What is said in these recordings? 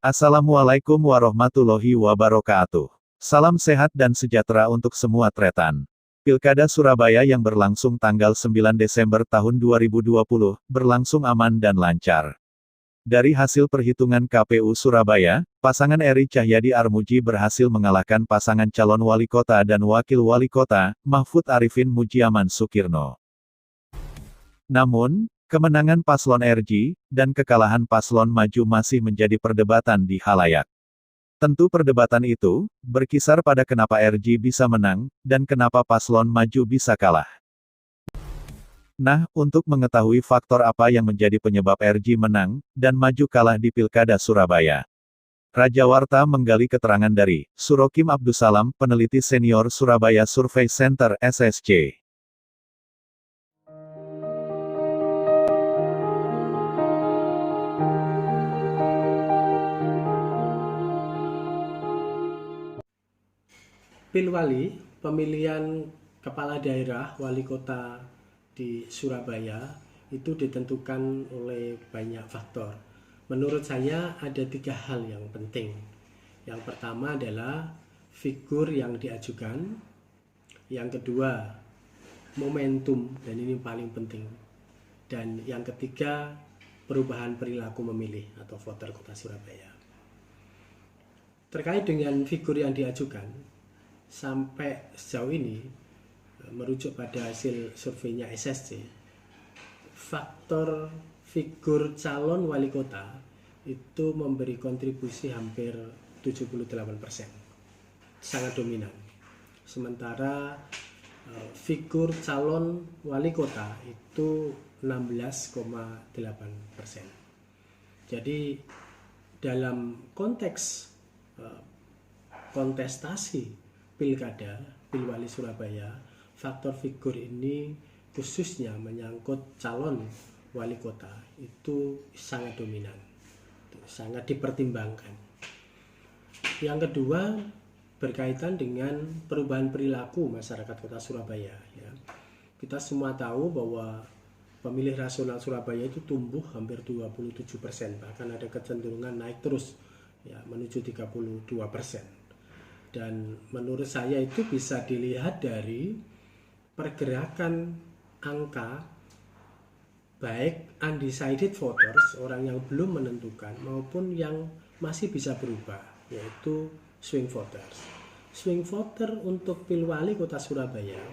Assalamualaikum warahmatullahi wabarakatuh. Salam sehat dan sejahtera untuk semua tretan. Pilkada Surabaya yang berlangsung tanggal 9 Desember tahun 2020, berlangsung aman dan lancar. Dari hasil perhitungan KPU Surabaya, pasangan Eri Cahyadi Armuji berhasil mengalahkan pasangan calon wali kota dan wakil wali kota, Mahfud Arifin Mudjiaman Sukirno. Namun, kemenangan paslon RJ, dan kekalahan paslon maju masih menjadi perdebatan di halayak. Tentu perdebatan itu, berkisar pada kenapa RJ bisa menang, dan kenapa paslon maju bisa kalah. Nah, untuk mengetahui faktor apa yang menjadi penyebab RJ menang, dan maju kalah di Pilkada Surabaya. Raja Warta menggali keterangan dari Surokim Abdussalam, peneliti senior Surabaya Survey Center SSC. Pilwali, pemilihan kepala daerah wali kota di Surabaya itu ditentukan oleh banyak faktor. Menurut saya ada 3 hal yang penting. Yang pertama adalah figur yang diajukan. Yang kedua, momentum, dan ini paling penting. Dan yang ketiga, perubahan perilaku memilih atau voter kota Surabaya. Terkait dengan figur yang diajukan, sampai sejauh ini, merujuk pada hasil surveinya SSC, faktor figur calon wali kota itu memberi kontribusi hampir 78%, sangat dominan. Sementara figur calon wali kota itu 16,8%. Jadi dalam konteks kontestasi Pilkada, Pilwali Surabaya, faktor figur ini khususnya menyangkut calon wali kota itu sangat dominan, sangat dipertimbangkan. Yang kedua, berkaitan dengan perubahan perilaku masyarakat kota Surabaya. Ya. Kita semua tahu bahwa pemilih rasional Surabaya itu tumbuh hampir 27%, bahkan ada kecenderungan naik terus, ya, menuju 32%. Dan menurut saya itu bisa dilihat dari pergerakan angka baik undecided voters, orang yang belum menentukan, maupun yang masih bisa berubah, yaitu swing voters. Swing voter untuk Pilwali Kota Surabaya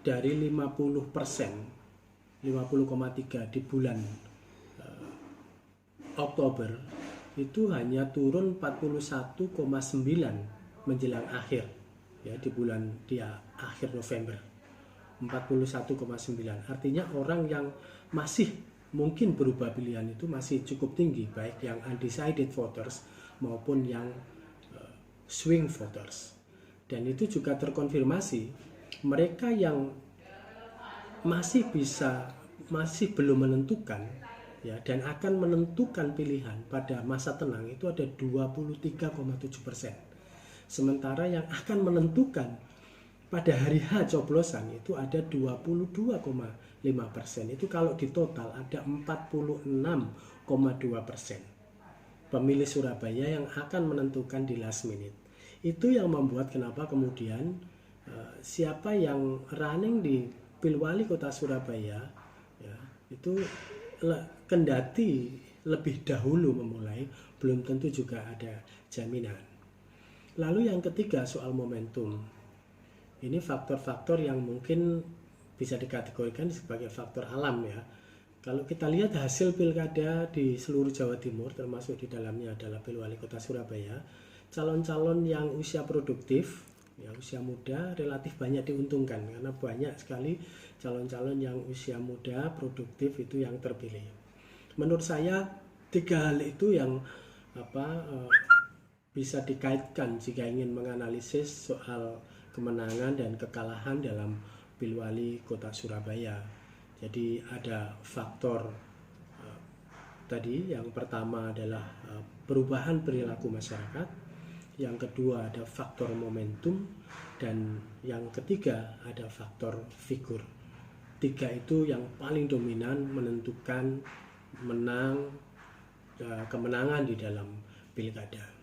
dari 50%, 50,3 di bulan Oktober, itu hanya turun 41,9 menjelang akhir, ya, di akhir November, 41,9. Artinya orang yang masih mungkin berubah pilihan itu masih cukup tinggi, baik yang undecided voters maupun yang swing voters. Dan itu juga terkonfirmasi, mereka yang masih belum menentukan, ya, dan akan menentukan pilihan pada masa tenang itu ada 23,7%. Sementara yang akan menentukan pada hari H coblosan itu ada 22,5%. Itu kalau di total ada 46,2% pemilih Surabaya yang akan menentukan di last minute. Itu yang membuat kenapa kemudian siapa yang running di Pilwali Kota Surabaya, ya, itu kendati lebih dahulu memulai, belum tentu juga ada jaminan. Lalu yang ketiga, soal momentum. Ini faktor-faktor yang mungkin bisa dikategorikan sebagai faktor alam, ya. Kalau kita lihat hasil pilkada di seluruh Jawa Timur, termasuk di dalamnya adalah Pilwali Kota Surabaya, calon-calon yang usia produktif, ya, usia muda relatif banyak diuntungkan, karena banyak sekali calon-calon yang usia muda produktif itu yang terpilih. Menurut saya 3 hal itu yang bisa dikaitkan jika ingin menganalisis soal kemenangan dan kekalahan dalam Pilwali Kota Surabaya. Jadi ada faktor tadi, yang pertama adalah perubahan perilaku masyarakat, yang kedua ada faktor momentum, dan yang ketiga ada faktor figur. 3 itu yang paling dominan menentukan menang kemenangan di dalam pilkada.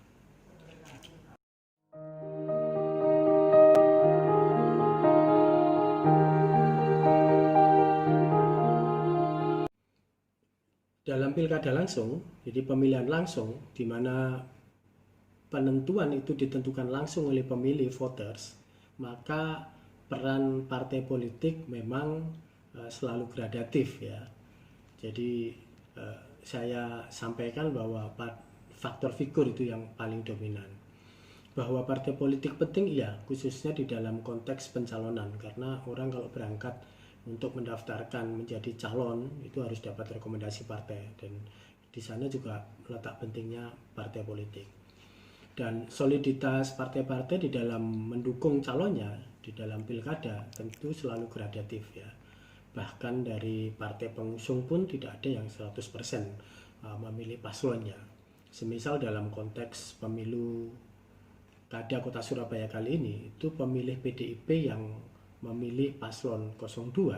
Dalam pilkada langsung, jadi pemilihan langsung, di mana penentuan itu ditentukan langsung oleh pemilih voters, maka peran partai politik memang selalu gradatif ya. Jadi saya sampaikan bahwa faktor figur itu yang paling dominan. Bahwa partai politik penting ya, khususnya di dalam konteks pencalonan, karena orang kalau berangkat untuk mendaftarkan menjadi calon itu harus dapat rekomendasi partai, dan di sana juga letak pentingnya partai politik. Dan soliditas partai-partai di dalam mendukung calonnya di dalam pilkada tentu selalu gradatif ya. Bahkan dari partai pengusung pun tidak ada yang 100% memilih paslonnya. Semisal dalam konteks pemilu kada Kota Surabaya kali ini, itu pemilih PDIP yang memilih paslon 02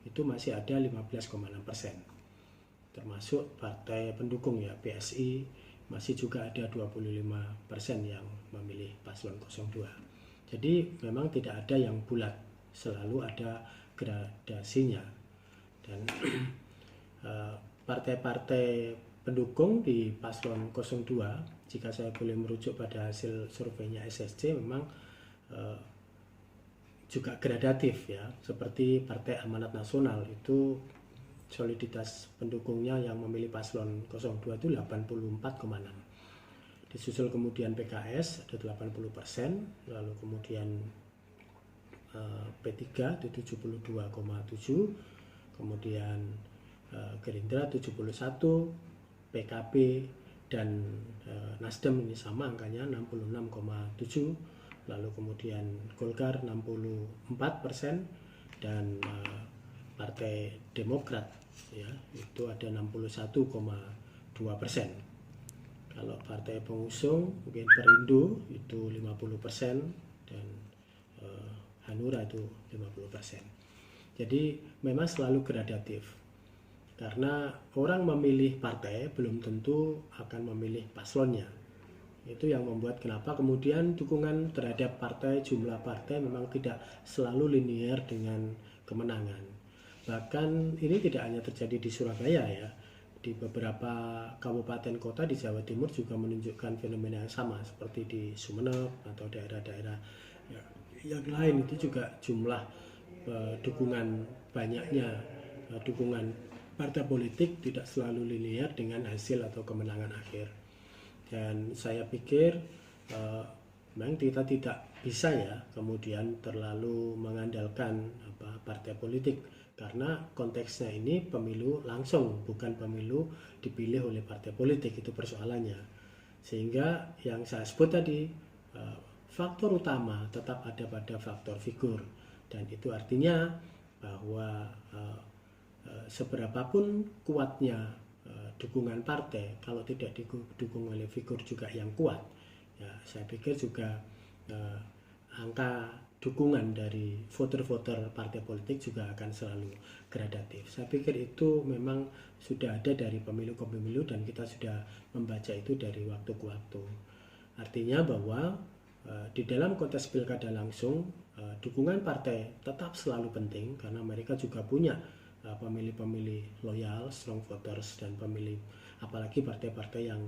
itu masih ada 15,6%. Termasuk partai pendukung ya, PSI masih juga ada 25% yang memilih paslon 02. Jadi memang tidak ada yang bulat, selalu ada gradasinya. Dan partai-partai pendukung di paslon 02, jika saya boleh merujuk pada hasil surveinya SSC, memang juga gradatif ya, seperti Partai Amanat Nasional itu soliditas pendukungnya yang memilih paslon 02 itu 84,6. Disusul kemudian PKS ada 80%, lalu kemudian P3 itu 72,7, kemudian Gerindra 71, PKB dan Nasdem ini sama angkanya 66,7, lalu kemudian Golkar 64%, dan Partai Demokrat ya itu ada 61,2%. Kalau partai pengusung mungkin Perindo itu 50%, dan Hanura itu 50%. Jadi memang selalu gradatif. Karena orang memilih partai belum tentu akan memilih paslonnya. Itu yang membuat kenapa kemudian dukungan terhadap partai, jumlah partai memang tidak selalu linear dengan kemenangan. Bahkan ini tidak hanya terjadi di Surabaya ya, di beberapa kabupaten kota di Jawa Timur juga menunjukkan fenomena yang sama, seperti di Sumeneb atau daerah-daerah yang lain. Itu juga jumlah dukungan, banyaknya dukungan partai politik tidak selalu linear dengan hasil atau kemenangan akhir. Dan saya pikir memang kita tidak bisa ya kemudian terlalu mengandalkan partai politik, karena konteksnya ini pemilu langsung, bukan pemilu dipilih oleh partai politik, itu persoalannya. Sehingga yang saya sebut tadi, faktor utama tetap ada pada faktor figur, dan itu artinya bahwa seberapapun kuatnya dukungan partai, kalau tidak didukung oleh figur juga yang kuat ya, saya pikir juga angka dukungan dari voter-voter partai politik juga akan selalu gradatif. Saya pikir itu memang sudah ada dari pemilu ke pemilu, dan kita sudah membaca itu dari waktu ke waktu. Artinya bahwa di dalam konteks pilkada langsung, dukungan partai tetap selalu penting, karena mereka juga punya pemilih-pemilih loyal, strong voters, dan pemilih, apalagi partai-partai yang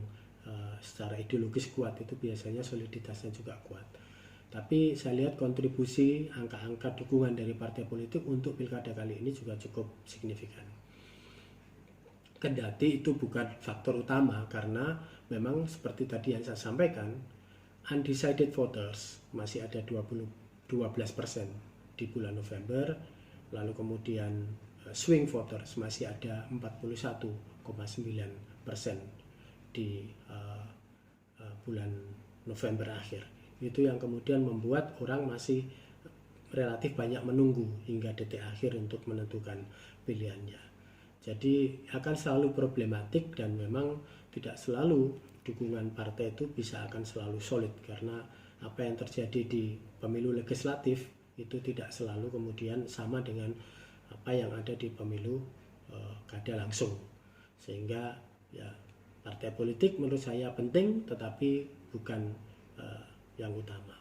secara ideologis kuat itu biasanya soliditasnya juga kuat. Tapi saya lihat kontribusi angka-angka dukungan dari partai politik untuk pilkada kali ini juga cukup signifikan. Kendati itu bukan faktor utama, karena memang seperti tadi yang saya sampaikan, undecided voters masih ada 12% di bulan November, lalu kemudian swing voters masih ada 41,9% di bulan November akhir. Itu yang kemudian membuat orang masih relatif banyak menunggu hingga detik akhir untuk menentukan pilihannya. Jadi akan selalu problematik, dan memang tidak selalu dukungan partai itu bisa akan selalu solid, karena apa yang terjadi di pemilu legislatif itu tidak selalu kemudian sama dengan apa yang ada di pemilu kada langsung. Sehingga ya Partai politik menurut saya penting, tetapi bukan yang utama.